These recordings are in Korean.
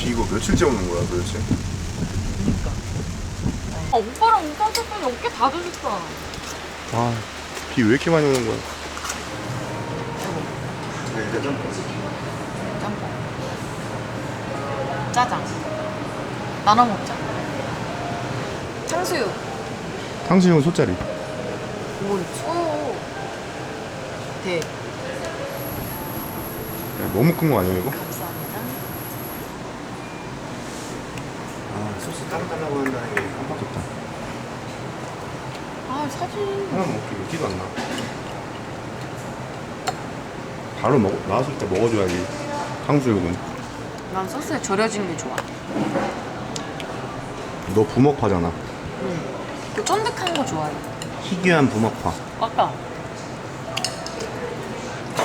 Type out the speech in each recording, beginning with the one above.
비 이거 며칠째 오는 거야 도대체? 그니까. 아, 오빠랑 오빠 쳤더니 어깨 다 젖었어. 아, 비 왜 이렇게 많이 오는 거야? 네, 이제 좀 짬뽕. 짜장. 나눠 먹자. 탕수육. 탕수육은 소짜리. 뭘 소. 대. 야, 너무 큰 거 아니야 이거? 감사합니다. 아, 소스 따로 달라고 한다는 게 깜빡했다. 아, 사진. 하나 먹기 먹지도 않나? 바로 나왔을 때 먹어줘야지. 탕수육은. 난 소스에 절여진 게 좋아. 너 부먹파잖아. 응. 그 쫀득한 거 좋아해. 희귀한 부먹파. 아까.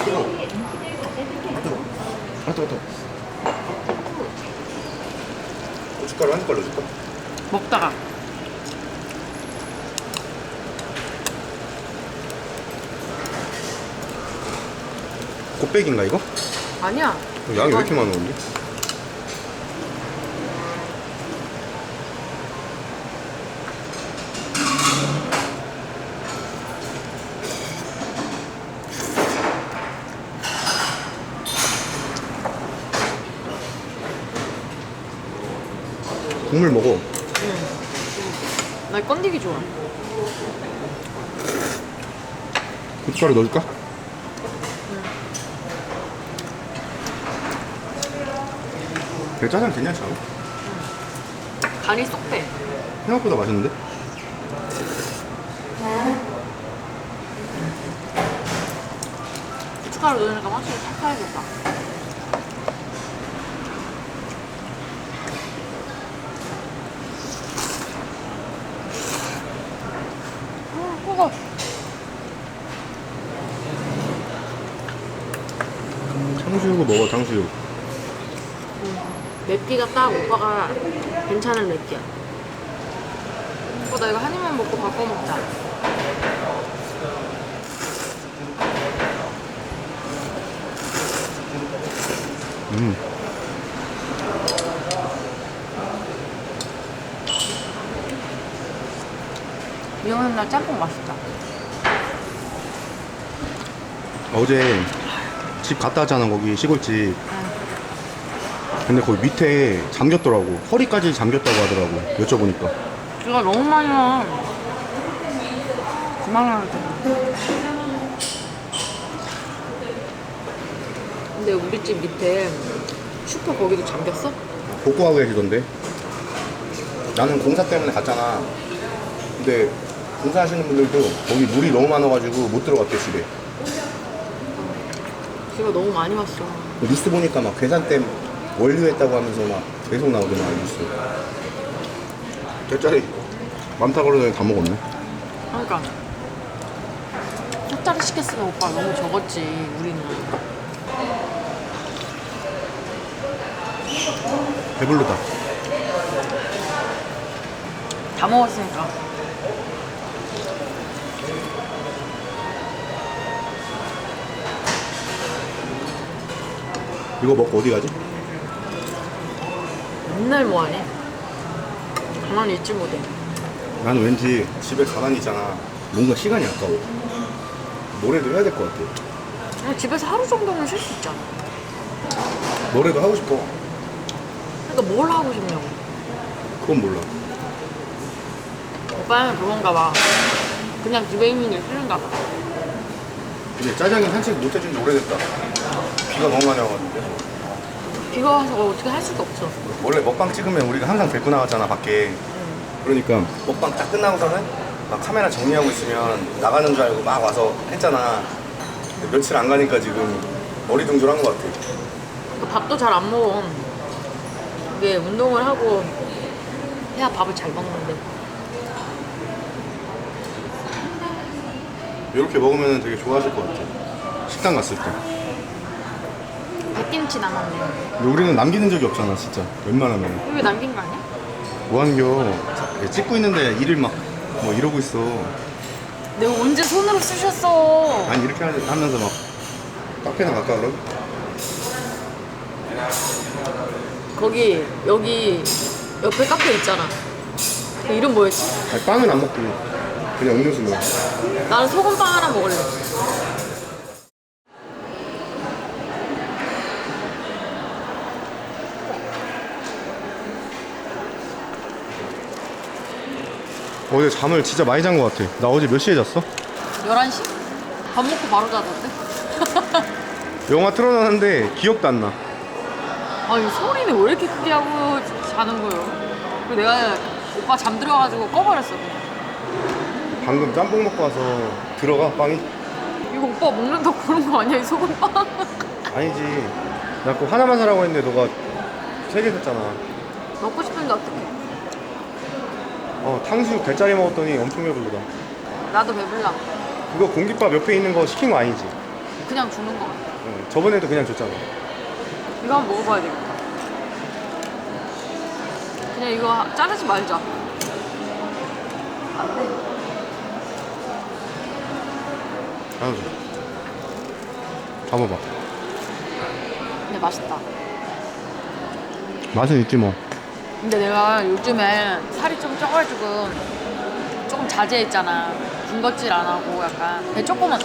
뜨거워. 아, 뜨거워. 고춧가루 한 숟갈 넣어줄까? 먹다가. 곱빼기인가 이거? 아니야. 양이 왜 이렇게 많아 근데? 국물 먹어. 나 건디기 좋아. 고춧가루 넣어줄까? 배 짜장 괜찮지 않아? 간이 쏙 빼. 생각보다 맛있는데? 고춧가루 넣으니까 확실히 칼칼해졌다. 뜨거. 탕수육을 먹어 탕수육. 맵기가 딱 오빠가 괜찮은 맵기야. 오빠 나 이거 한 입만 먹고 바꿔 먹자. 비 오는 날 짬뽕 맛있다. 어제 집 갔다 왔잖아 거기 시골집. 근데 거기 밑에 잠겼더라고. 허리까지 잠겼다고 하더라고 여쭤보니까. 비가 너무 많이 와. 그만하자. 근데 우리 집 밑에 슈퍼 거기도 잠겼어? 복구하고 계시던데. 나는 공사 때문에 갔잖아. 근데 공사하시는 분들도 거기 물이 너무 많아가지고 못 들어갔대 집에. 비가 너무 많이 왔어. 뉴스 보니까 막 괴산댐 원류했다고 하면서 막 계속 나오더만 뉴스. 짤짤이 많다 그러더니 다 먹었네. 그러니까 숫자리 시켰으면 오빠 너무 적었지 우리는. 배불르다. 다 먹었으니까. 이거 먹고 어디 가지? 맨날 뭐하니? 가만히 있지 못해. 나는 왠지 집에 가만히 있잖아. 뭔가 시간이 아까워. 노래도 해야 될 것 같아. 그냥 집에서 하루 정도는 쉴 수 있잖아. 노래도 하고 싶어. 그러니까 뭘 하고 싶냐고. 그건 몰라. 오빠는 그런가 봐. 그냥 집에 있는 게 싫은가 봐. 근데 짜장이 산책 못 해준 지 오래됐다. 비가 너무 많이 와가지고. 비가 와서 어떻게 할 수가 없어. 원래 먹방 찍으면 우리가 항상 데리고 나갔잖아 밖에. 그러니까 먹방 딱 끝나고서는 막 카메라 정리하고 있으면 나가는 줄 알고 막 와서 했잖아. 근데 며칠 안 가니까 지금 어리둥절한 것 같아. 그러니까 밥도 잘 안 먹어. 이게 운동을 하고 해야 밥을 잘 먹는데. 이렇게 먹으면 되게 좋아하실 것 같아. 식당 갔을 때. 백김치 남았네. 근데 우리는 남기는 적이 없잖아 진짜. 웬만하면. 이거 남긴 거 아니야? 뭐하는겨. 찍고 있는데 일을 막 뭐 이러고 있어. 내가 언제 손으로 쑤셨어. 아니 이렇게 하면서 막 카페나 갈까 그럼? 거기 여기 옆에 카페 있잖아. 그 이름 뭐였지? 아니, 빵은 안 먹고 그냥 음료수 먹어. 나는 소금빵 하나 먹을래. 어제 잠을 진짜 많이 잔 것 같아. 나 어제 몇 시에 잤어? 11시? 밥 먹고 바로 자던데? 영화 틀어놨는데 기억도 안 나. 아니 소리는 왜 이렇게 크게 하고 자는 거예요? 그리고 내가 오빠 잠들어가지고 꺼버렸어 그냥. 방금 짬뽕 먹고 와서 들어가 빵이? 이거 오빠 먹는다고 그런 거 아니야 이 소금빵? 아니지. 나 그거 하나만 사라고 했는데 너가 3개 샀잖아. 먹고 싶은데 어떡해. 탕수육 대짜리 먹었더니 엄청 배부르다. 나도 배불러. 그거 공깃밥 옆에 있는 거 시킨 거 아니지? 그냥 주는 거 같아. 저번에도 그냥 줬잖아. 이거 한번 먹어봐야 되겠다. 그냥 이거 자르지 말자. 안 돼. 하나 줘. 봐봐봐. 근데 맛있다. 맛은 있지 뭐. 근데 내가 요즘에 살이 좀 쪄가지고 조금 자제했잖아. 군것질 안 하고 약간 배 조금은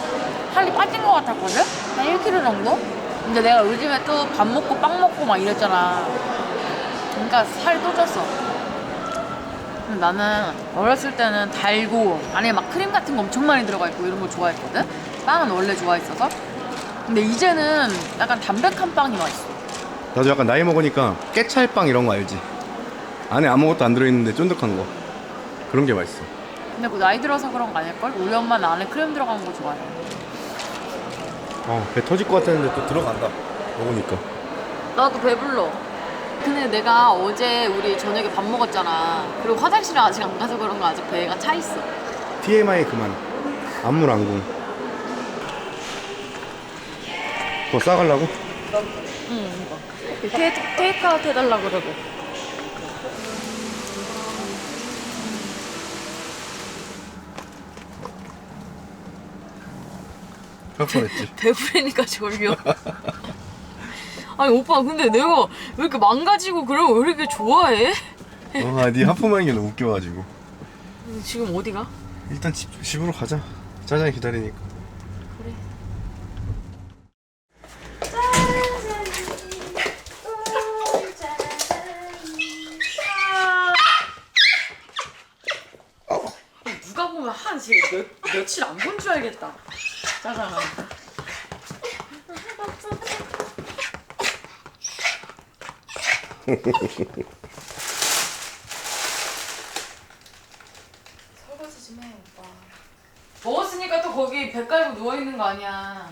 살이 빠진 것 같았거든? 한 1kg 정도? 근데 내가 요즘에 또 밥 먹고 빵 먹고 막 이랬잖아. 그러니까 살이 또 쪘어. 근데 나는 어렸을 때는 달고 안에 막 크림 같은 거 엄청 많이 들어가 있고 이런 거 좋아했거든? 빵은 원래 좋아했어서. 근데 이제는 약간 담백한 빵이 맛있어. 나도 약간 나이 먹으니까 깨찰빵 이런 거 알지? 안에 아무것도 안 들어있는데 쫀득한 거. 그런 게 맛있어. 근데 그 나이 들어서 그런 거 아닐걸? 우리 엄마는 안에 크림 들어간 거 좋아해. 배 터질 것 같았는데 또 들어간다. 먹으니까. 나도 배불러. 근데 내가 어제 우리 저녁에 밥 먹었잖아. 그리고 화장실을 아직 안 가서 그런 거 아직 배가 차 있어. TMI 그만. 안물안궁. 그거 싸가려고? 응, 이거. 테이크아웃 해달라 그러고. 할 뻔했지. 배부르니까 졸려. 아니 오빠 근데 내가 왜 이렇게 망가지고 그러면 왜 이렇게 좋아해? 네 하품하는 게 너무 웃겨가지고. 지금 어디가? 일단 집으로 가자. 짜장이 기다리니까. 그래. 누가 보면 한 지금 며칠 안 본 줄 알겠다. 짜장아. 설거지 좀 해, 오빠. 먹었으니까 또 거기 배 깔고 누워있는 거 아니야.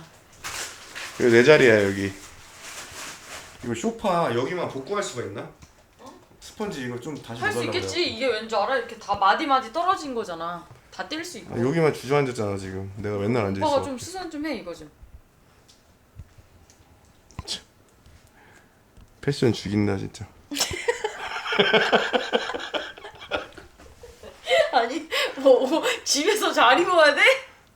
여기 내 자리야 여기. 이거 소파 여기만 복구할 수가 있나? 스펀지 이거 좀 다시 할 수 넣으려고 있겠지. 이게 왠지 알아? 이렇게 다 마디마디 떨어진 거잖아. 다 뗄 수 있고. 여기만 주저앉았잖아 지금. 내가 맨날 앉아있어. 오빠가 좀 수선 좀 해, 이거 좀. 패션 죽인다 진짜. 아니, 뭐 집에서 잘 입어야 돼?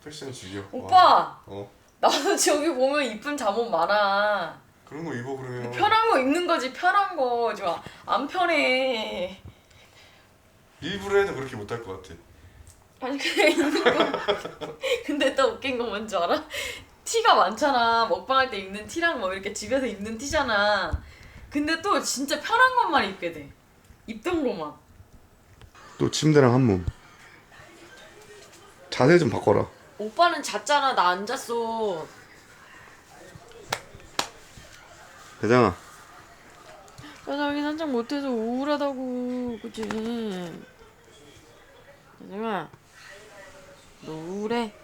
패션 죽여. 오빠! 와. 나도 저기 보면 이쁜 잠옷 많아. 그런 거 입어 그러면. 편한 거 입는 거지, 편한 거. 지금 안 편해. 일부러 해도 그렇게 못할 것 같아. 아니 그냥 입는 거. 근데 또 웃긴 건 뭔지 알아? 티가 많잖아. 먹방할 때 입는 티랑 뭐 이렇게 집에서 입는 티잖아. 근데 또 진짜 편한 것만 입게 돼. 입던 것만. 또 침대랑 한 몸. 자세 좀 바꿔라. 오빠는 잤잖아. 나 안 잤어. 대장아. 짜장이 산책 못해서 우울하다고. 그치? 짜장아, 너 우울해?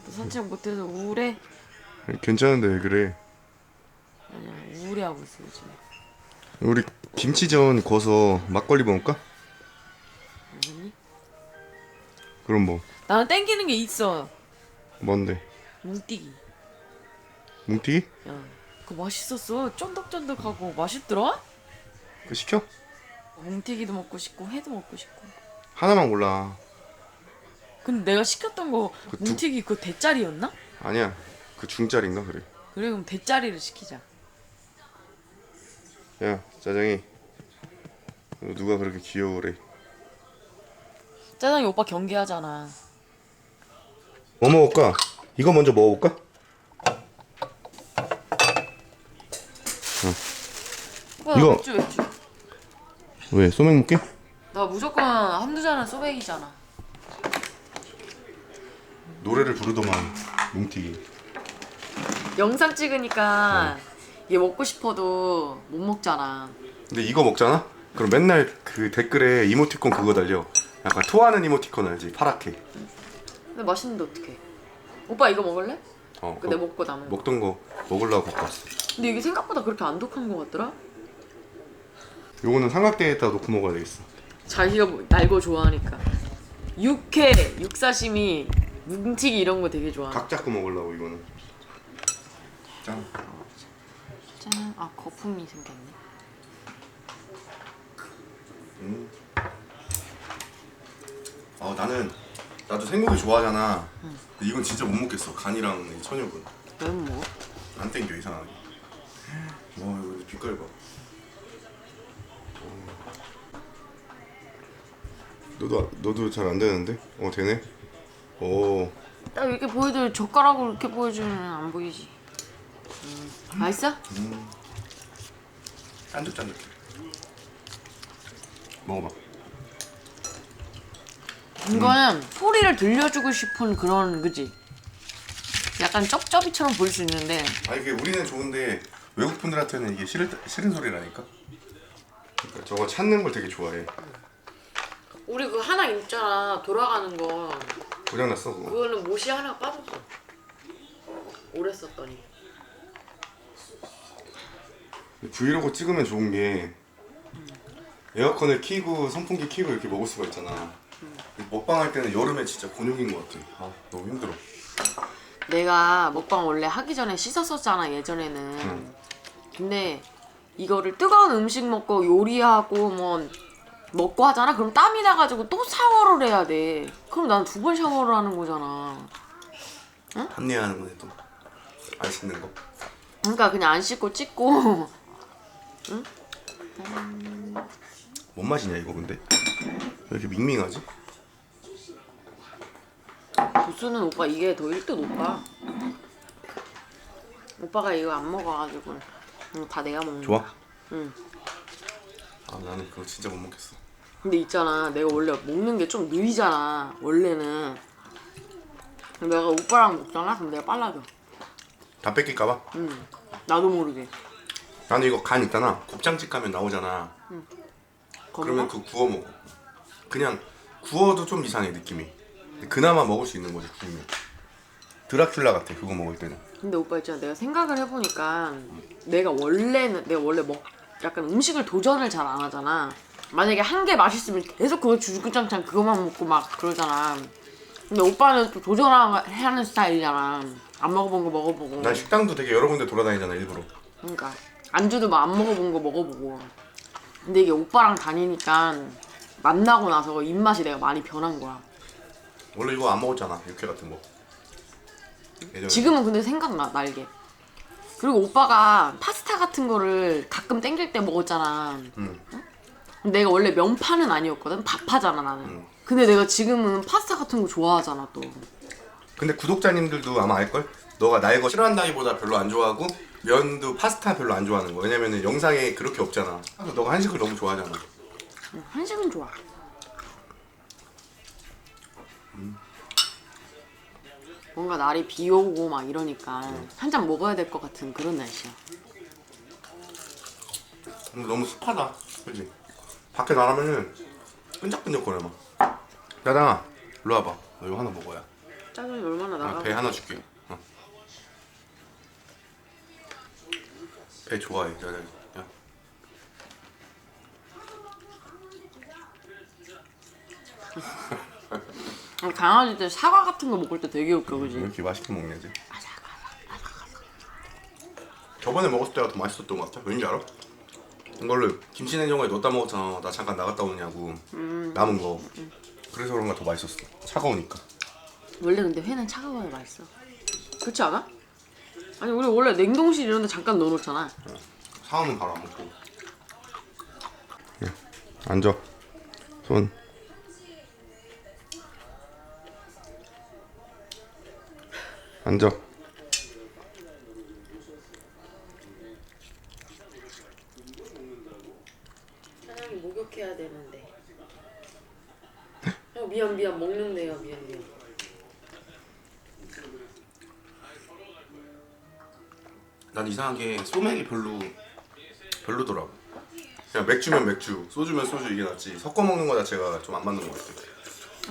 너 산책 못해서 우울해? 괜찮은데 왜 그래? 아니야, 우울해하고 있어 요즘에. 우리 김치전 구워서 막걸리 먹을까? 아니? 그럼 뭐? 나는 땡기는 게 있어. 뭔데? 뭉티기. 뭉티기? 야, 그거 맛있었어. 쫀득쫀득하고 맛있더라? 그거 시켜? 뭉티기도 먹고 싶고 회도 먹고 싶고. 하나만 골라. 근데 내가 시켰던 거 그 뭉티기 그거 대짜리였나? 아니야. 그 중짜리인가 그래. 그래 그럼 대짜리를 시키자. 야 짜장이 누가 그렇게 귀여우래. 짜장이 오빠 경계하잖아. 뭐 먹을까? 이거 먼저 먹어볼까? 이거- 맥주. 왜 소맥 먹게? 나 무조건 한두 잔은 소맥이잖아. 노래를 부르더만 뭉티기. 영상 찍으니까 이게 먹고 싶어도 못 먹잖아. 근데 이거 먹잖아? 그럼 맨날 그 댓글에 이모티콘 그거 달려. 약간 토하는 이모티콘 알지? 파랗게. 근데 맛있는데 어떡해. 오빠 이거 먹을래? 어, 근데 그거 먹고 남은 거. 먹던 거 먹으려고 갖고 왔어. 근데 이게 생각보다 그렇게 안 독한 거 같더라? 요거는 삼각대에다 놓고 먹어야 되겠어. 자기가 날 거 좋아하니까. 육회, 육사시미, 뭉티기 이런 거 되게 좋아해. 각 잡고 먹으려고 이거는. 짠. 짠. 아 거품이 생겼네. 나도 생고기 좋아하잖아. 근데 이건 진짜 못 먹겠어. 간이랑 이 천육은 왜 뭐? 안 땡겨 이상하게. 와 이거 빛깔 봐. 너도 잘 안 되는데? 되네. 오. 딱 이렇게 보여도 젓가락으로 이렇게 보여주면 안 보이지. 맛있어? 짠득짠득해. 먹어봐. 이거는 소리를 들려주고 싶은 그런 그지? 약간 쩝쩝이처럼 보일 수 있는데 아니 이게 우리는 좋은데 외국 분들한테는 이게 싫은 소리라니까. 그러니까 저거 찾는 걸 되게 좋아해. 우리 그 하나 있잖아 돌아가는 거 고장났어 그거. 그거는 못이 하나 빠졌어. 오래 썼더니. 브이로그 찍으면 좋은 게 에어컨을 켜고 선풍기 켜고 이렇게 먹을 수가 있잖아. 먹방 할 때는 여름에 진짜 곤욕인 것 같아. 아 너무 힘들어. 내가 먹방 원래 하기 전에 씻었었잖아 예전에는. 근데 이거를 뜨거운 음식 먹고 요리하고 뭐 먹고 하잖아. 그럼 땀이 나가지고 또 샤워를 해야 돼. 그럼 난 2번 샤워를 하는 거잖아. 합리화하는 거네 또. 안 씻는 거. 그러니까 그냥 안 씻고 찍고. 뭔 맛이냐 이거 근데? 왜 이렇게 밍밍하지? 부스는 오빠 이게 더 1등 오빠. 오빠가 이거 안 먹어가지고 다 내가 먹는 좋아? 거야. 응. 아 나는 그거 진짜 못 먹겠어. 근데 있잖아 내가 원래 먹는 게 좀 느리잖아 원래는. 내가 오빠랑 먹잖아 그럼 내가 빨라져. 다 뺏길까봐? 응. 나도 모르게. 나는 이거 간 있잖아. 곱창집 가면 나오잖아. 그러면 그 구워 먹어. 그냥 구워도 좀 이상해 느낌이. 근데 그나마 먹을 수 있는 거지 구우면. 드라큘라 같아 그거 먹을 때는. 근데 오빠 있잖아 내가 생각을 해보니까 내가 원래 약간 음식을 도전을 잘 안 하잖아. 만약에 한 개 맛있으면 계속 그거 주구장창 그거만 먹고 막 그러잖아. 근데 오빠는 또 도전하는 스타일이잖아. 안 먹어본 거 먹어보고. 난 식당도 되게 여러 군데 돌아다니잖아 일부러. 그러니까 안주도 막 안 먹어본 거 먹어보고. 근데 이게 오빠랑 다니니까 만나고 나서 입맛이 내가 많이 변한 거야. 원래 이거 안 먹었잖아 육회 같은 거. 예전에. 지금은 근데 생각나 날개. 그리고 오빠가 파스타 같은 거를 가끔 땡길 때 먹었잖아. 내가 원래 면파는 아니었거든. 밥파잖아 나는. 근데 내가 지금은 파스타 같은 거 좋아하잖아 또. 근데 구독자님들도 아마 알걸? 너가 날 거 싫어한다기보다 별로 안 좋아하고 면도 파스타 별로 안 좋아하는 거. 왜냐면은 영상에 그렇게 없잖아. 그래서 너가 한식을 너무 좋아하잖아. 한식은 좋아. 뭔가 날이 비 오고 막 이러니까 한 잔 먹어야 될 것 같은 그런 날씨야. 근데 너무 습하다. 그치? 밖에 나가면은 끈적끈적거려 막. 짜장아 일로 와봐. 너 이거 하나 먹어야. 짜장이 얼마나 나가? 배 하나 줄게. 배 좋아해 짜장이. 야. 강아지들 사과 같은 거 먹을 때 되게 웃겨 왜 그지? 이렇게 맛있게 먹냐지. 저번에 먹었을 때가 더 맛있었던 것 같아. 왠지 알아? 이걸로 김치냉장고에 넣었다 먹었잖아. 나 잠깐 나갔다 오냐고. 남은 거. 그래서 그런가 더 맛있었어. 차가우니까. 원래 근데 회는 차가워야 맛있어. 그렇지 않아? 아니 우리 원래 냉동실 이런 데 잠깐 넣어놓잖아. 사오면 바로 안 먹고. 앉아. 손. 앉아. 사장님 목욕해야 되는데. 미안 먹는데요 미안. 난 이상하게 소맥이 별로더라고. 그냥 맥주면 맥주, 소주면 소주 이게 낫지. 섞어 먹는 거 자체가 좀 안 맞는 것 같아.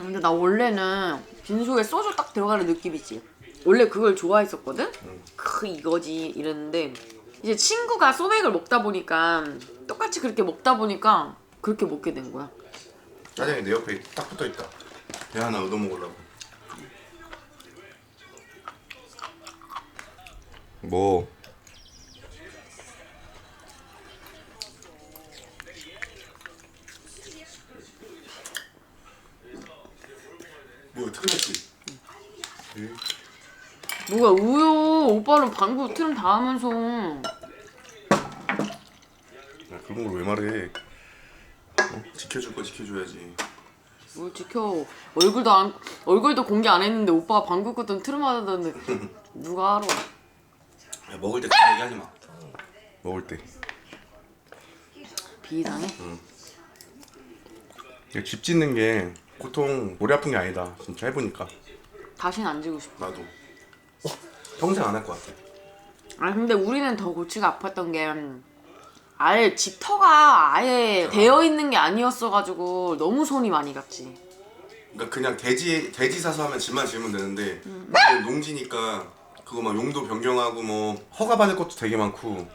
근데 나 원래는 빈속에 소주 딱 들어가는 느낌이지. 원래 그걸 좋아했었거든? 이거지 이랬는데 이제 친구가 소맥을 먹다 보니까 똑같이 그렇게 먹다 보니까 그렇게 먹게 된 거야. 짜장이 내 옆에 딱 붙어 있다. 배 하나 얻어 먹으려고. 뭐? 뭐 틀렸지? 뭐가 우요? 오빠는 방구 트름 다 하면서. 야, 그런 걸 왜 말해? 어? 지켜줄 거 지켜줘야지. 뭘 지켜? 얼굴도 공개 안 했는데 오빠가 방구 끄던 트름 하던데 누가 알아? 야, 먹을 때 그런 얘기하지 마. 먹을 때. 비이상해? 집 짓는 게 보통 머리 아픈 게 아니다. 진짜 해보니까. 다시는 안 지고 싶어. 나도 평생 안 할 것 같아. 아 근데 우리는 더 골치가 아팠던 게 아예 집터가 아예 되어 있는 게 아니었어가지고 너무 손이 많이 갔지. 그러니까 그냥 돼지 사서 하면 집만 지으면 되는데 이게 농지니까 그거 막 용도 변경하고 뭐 허가 받을 것도 되게 많고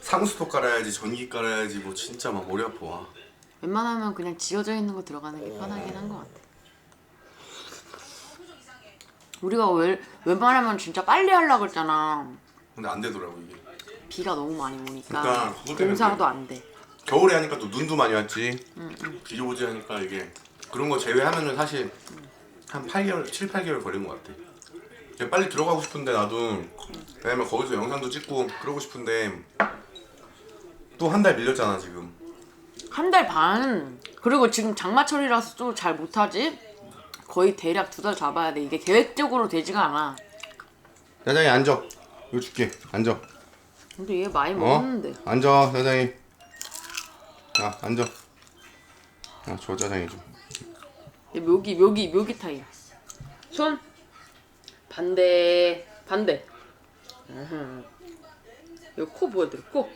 상수도 깔아야지 전기 깔아야지 뭐 진짜 막 머리 아파. 와. 웬만하면 그냥 지어져 있는 거 들어가는 게 편하긴 한 것 같아. 우리가 웬만하면 진짜 빨리 하려고 했잖아. 근데 안 되더라고 이게. 비가 너무 많이 오니까 그러니까 그것 때문에 공사도 그래. 안 돼. 겨울에 하니까 또 눈도 많이 왔지. 비 오지 하니까 이게 그런 거 제외하면은 사실 한 8개월, 7, 8개월 걸린 것 같아. 그냥 빨리 들어가고 싶은데 나도 왜냐면 거기서 영상도 찍고 그러고 싶은데 또 한 달 밀렸잖아 지금. 한 달 반. 그리고 지금 장마철이라서 좀 잘 못하지. 거의 대략 2달 잡아야 돼. 이게 계획적으로 되지가 않아. 사장이 앉아. 이거 줄게. 앉아. 근데 얘 많이 먹었는데. 앉아 사장이. 야 앉아. 야 줘 짜장이 좀. 얘 묘기 타임. 손. 반대. 여기 코 보여드려. 코.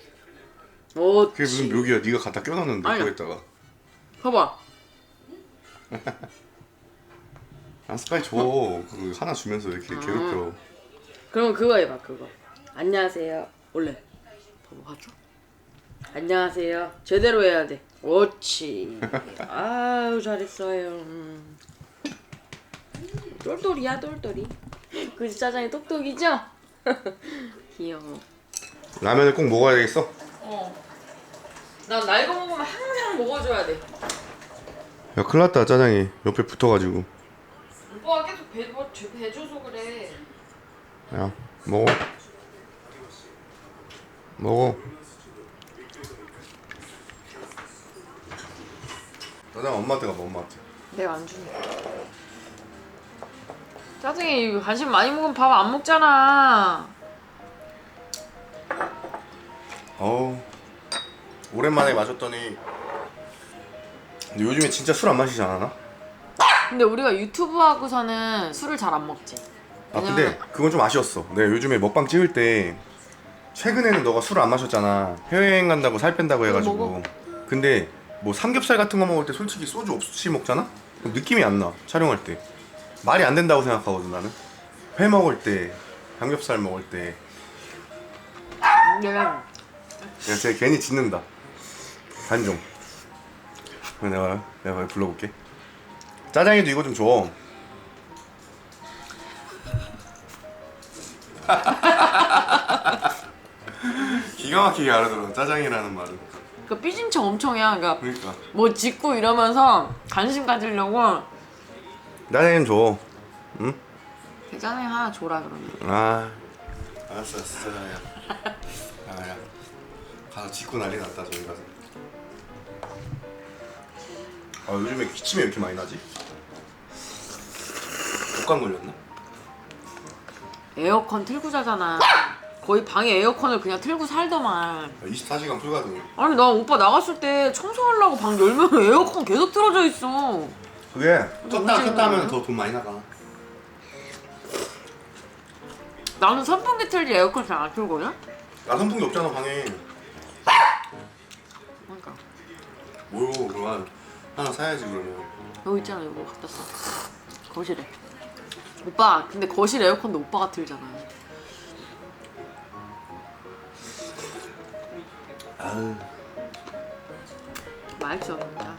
그게 무슨 묘기야. 네가 갖다 껴놨는데 아니야. 거기다가. 봐봐. 아 스카이 줘. 그 하나 주면서 왜 이렇게 괴롭혀. 그럼 그거 해봐. 그거. 안녕하세요. 원래. 봐봐. 봤어? 안녕하세요. 제대로 해야 돼. 옳지. 아유 잘했어요. 똘똘이야 똘똘이. 그지 짜장이 똑똑이죠? 귀여워. 라면을 꼭 먹어야 되겠어? 난 날 거 먹으면 항상 먹어줘야 돼. 야 큰일 났다 짜장이 옆에 붙어가지고. 오빠가 계속 배줘서 그래. 야 먹어. 먹어. 짜장 엄마한테 가봐 엄마한테. 내가 안 주네. 짜증이 간식 많이 먹으면 밥 안 먹잖아. 어우 오랜만에 마셨더니 근데 요즘에 진짜 술 안 마시지 않아? 근데 우리가 유튜브 하고서는 술을 잘 안 먹지. 아 근데 그건 좀 아쉬웠어. 내가 요즘에 먹방 찍을 때 최근에는 너가 술을 안 마셨잖아. 해외여행 간다고 살 뺀다고 해가지고. 먹어. 근데 뭐 삼겹살 같은 거 먹을 때 솔직히 소주 없이 먹잖아? 그럼 느낌이 안 나. 촬영할 때 말이 안 된다고 생각하거든 나는. 회 먹을 때 삼겹살 먹을 때 내가 그냥 쟤 괜히 짖는다. 단종. 그럼 내가 불러볼게. 짜장이도 이거 좀 줘. 기가 막히게 알아들어 짜장이라는 말은. 그 삐진척 엄청 해. 그러니까 그러니까 뭐 짓고 이러면서 관심 가지려고. 짜장이 좀 줘. 응? 짜장이 하나 줘라 그러면. 아 알았어 짜장이야. 야 가서 짖고 난리 났다 저기 가서. 아 요즘에 기침이 왜 이렇게 많이 나지? 독감 걸렸나? 에어컨 틀고 자잖아. 거의 방에 에어컨을 그냥 틀고 살더만. 24시간 풀거든. 아니 나 오빠 나갔을 때 청소하려고 방 열면 에어컨 계속 틀어져 있어. 그게 껐다 움직이는 켰다 하면 거야? 더 돈 많이 나가. 나는 선풍기 틀지 에어컨 잘 안 틀거든? 나 선풍기 없잖아 방에. 그러니까 뭐 그럼 하나 사야지 그러면. 여기 있잖아. 이거 갖다 써. 거실에. 오빠 근데 거실 에어컨도 오빠가 틀잖아. 아유. 말지 않는다.